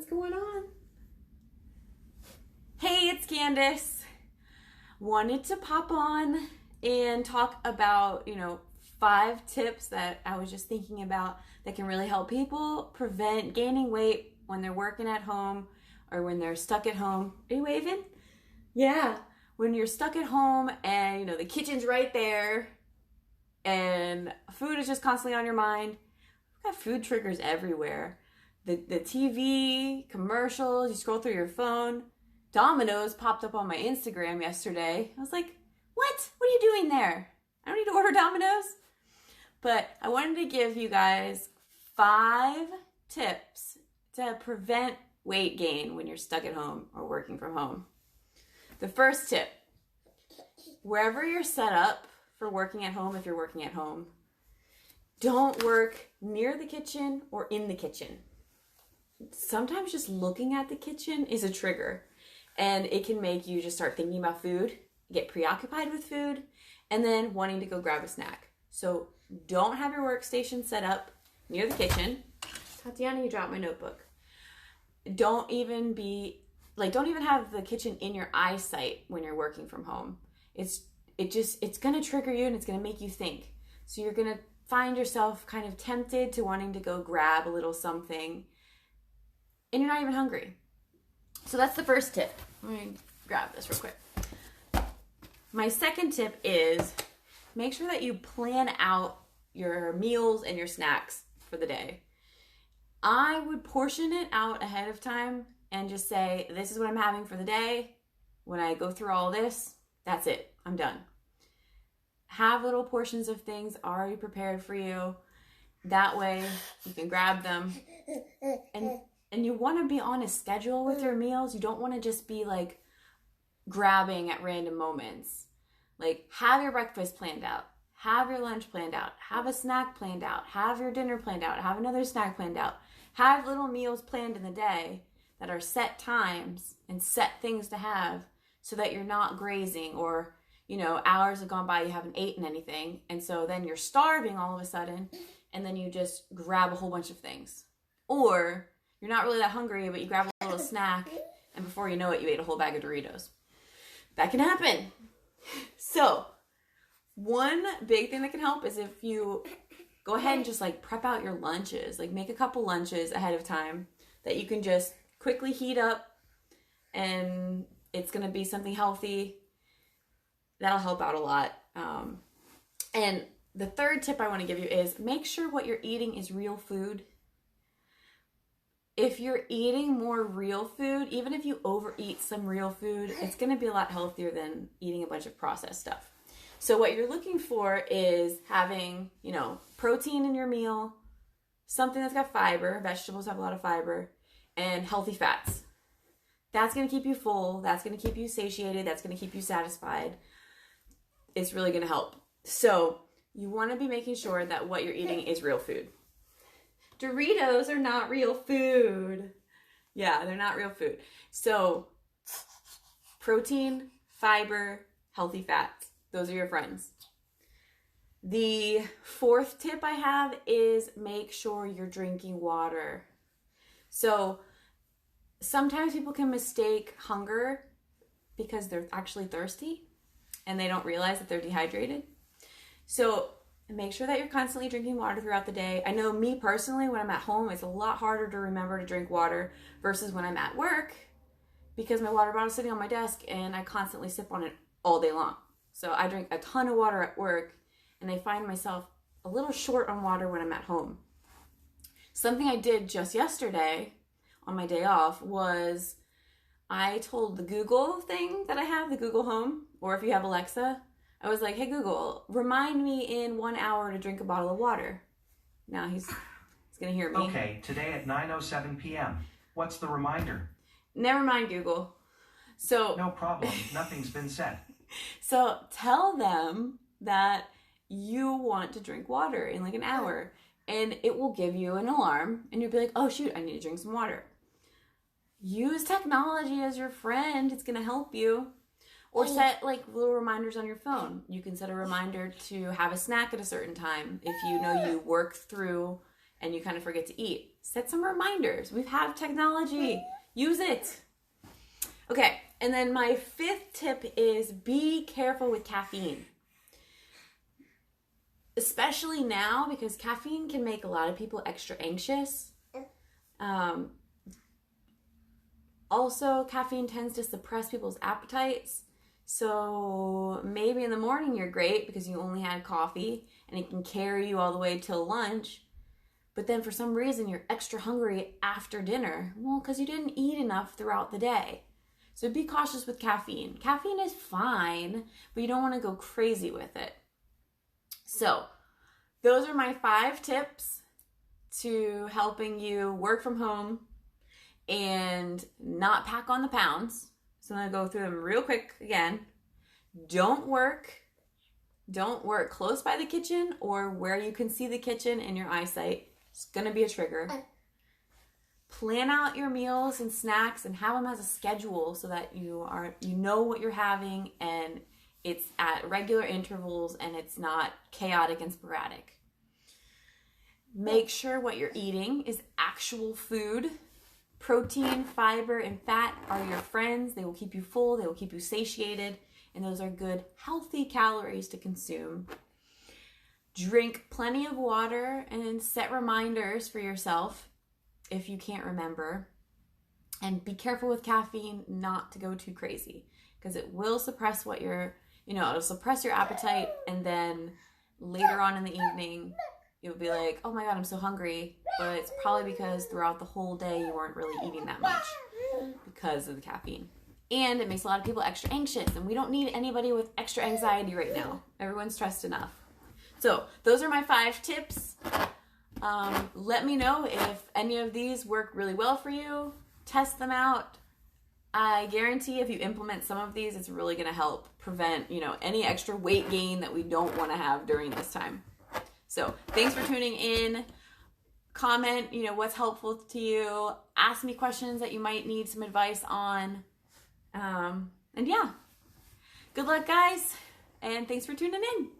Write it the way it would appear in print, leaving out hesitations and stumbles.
going on? Hey, it's Candace. Wanted to pop on and talk about, 5 tips that I was just thinking about that can really help people prevent gaining weight when they're working at home or when they're stuck at home. Are you waving? Yeah. When you're stuck at home and, the kitchen's right there and food is just constantly on your mind. We've got food triggers everywhere. The TV, commercials, you scroll through your phone. Domino's popped up on my Instagram yesterday. I was like, what? What are you doing there? I don't need to order Domino's. But I wanted to give you guys 5 tips to prevent weight gain when you're stuck at home or working from home. The first tip, wherever you're set up for working at home, if you're working at home, don't work near the kitchen or in the kitchen. Sometimes just looking at the kitchen is a trigger, and it can make you just start thinking about food, get preoccupied with food, and then wanting to go grab a snack. So don't have your workstation set up near the kitchen. Tatiana, you dropped my notebook. Don't even have the kitchen in your eyesight when you're working from home. It's going to trigger you and it's going to make you think. So you're going to find yourself kind of tempted to wanting to go grab a little something and you're not even hungry. So that's the first tip. Let me grab this real quick. My second tip is make sure that you plan out your meals and your snacks for the day. I would portion it out ahead of time and just say, this is what I'm having for the day. When I go through all this, that's it. I'm done. Have little portions of things already prepared for you. That way you can grab them. And you want to be on a schedule with your meals. You don't want to just be like grabbing at random moments. Like, have your breakfast planned out. Have your lunch planned out. Have a snack planned out. Have your dinner planned out. Have another snack planned out. Have little meals planned in the day that are set times and set things to have so that you're not grazing or, hours have gone by, you haven't eaten anything. And so then you're starving all of a sudden and then you just grab a whole bunch of things. Or you're not really that hungry, but you grab a little snack and before you know it, you ate a whole bag of Doritos. That can happen. So one big thing that can help is if you go ahead and just prep out your lunches, make a couple lunches ahead of time that you can just quickly heat up and it's going to be something healthy. That'll help out a lot. And the third tip I want to give you is make sure what you're eating is real food. If you're eating more real food, even if you overeat some real food, it's going to be a lot healthier than eating a bunch of processed stuff. So what you're looking for is having, protein in your meal, something that's got fiber, vegetables have a lot of fiber, and healthy fats. That's going to keep you full. That's going to keep you satiated. That's going to keep you satisfied. It's really going to help. So you want to be making sure that what you're eating is real food. Doritos are not real food. Yeah, they're not real food. So protein, fiber, healthy fats. Those are your friends. The fourth tip I have is make sure you're drinking water. So sometimes people can mistake hunger because they're actually thirsty and they don't realize that they're dehydrated. So make sure that you're constantly drinking water throughout the day. I know me personally, when I'm at home, it's a lot harder to remember to drink water versus when I'm at work because my water bottle's sitting on my desk and I constantly sip on it all day long. So I drink a ton of water at work and I find myself a little short on water when I'm at home. Something I did just yesterday on my day off was I told the Google thing that I have, the Google Home, or if you have Alexa, I was like, hey Google, remind me in 1 hour to drink a bottle of water. Now he's going to hear me. Okay, today at 9:07 p.m. What's the reminder? Never mind, Google. So no problem. Nothing's been said. So tell them that you want to drink water in an hour and it will give you an alarm and you'll be like, oh shoot, I need to drink some water. Use technology as your friend. It's going to help you. Or set little reminders on your phone. You can set a reminder to have a snack at a certain time if you know you work through and you kind of forget to eat. Set some reminders. We have technology. Use it. Okay, and then my 5th tip is be careful with caffeine. Especially now, because caffeine can make a lot of people extra anxious. Also, caffeine tends to suppress people's appetites. So maybe in the morning you're great because you only had coffee and it can carry you all the way till lunch. But then for some reason you're extra hungry after dinner. Well, because you didn't eat enough throughout the day. So be cautious with caffeine. Caffeine is fine, but you don't want to go crazy with it. So those are my 5 tips to helping you work from home and not pack on the pounds. So I'm going to go through them real quick again. Don't work close by the kitchen or where you can see the kitchen in your eyesight. It's going to be a trigger. Plan out your meals and snacks and have them as a schedule so that you know what you're having and it's at regular intervals and it's not chaotic and sporadic. Make sure what you're eating is actual food. Protein, fiber, and fat are your friends. They will keep you full, they will keep you satiated, and those are good, healthy calories to consume. Drink plenty of water and set reminders for yourself if you can't remember. And be careful with caffeine not to go too crazy because it will suppress it'll suppress your appetite, and then later on in the evening, you'll be like, oh my God, I'm so hungry. But it's probably because throughout the whole day, you weren't really eating that much because of the caffeine. And it makes a lot of people extra anxious. And we don't need anybody with extra anxiety right now. Everyone's stressed enough. So those are my 5 tips. Let me know if any of these work really well for you. Test them out. I guarantee if you implement some of these, it's really going to help prevent, any extra weight gain that we don't want to have during this time. So thanks for tuning in. Comment, what's helpful to you. Ask me questions that you might need some advice on. And yeah, good luck, guys. And thanks for tuning in.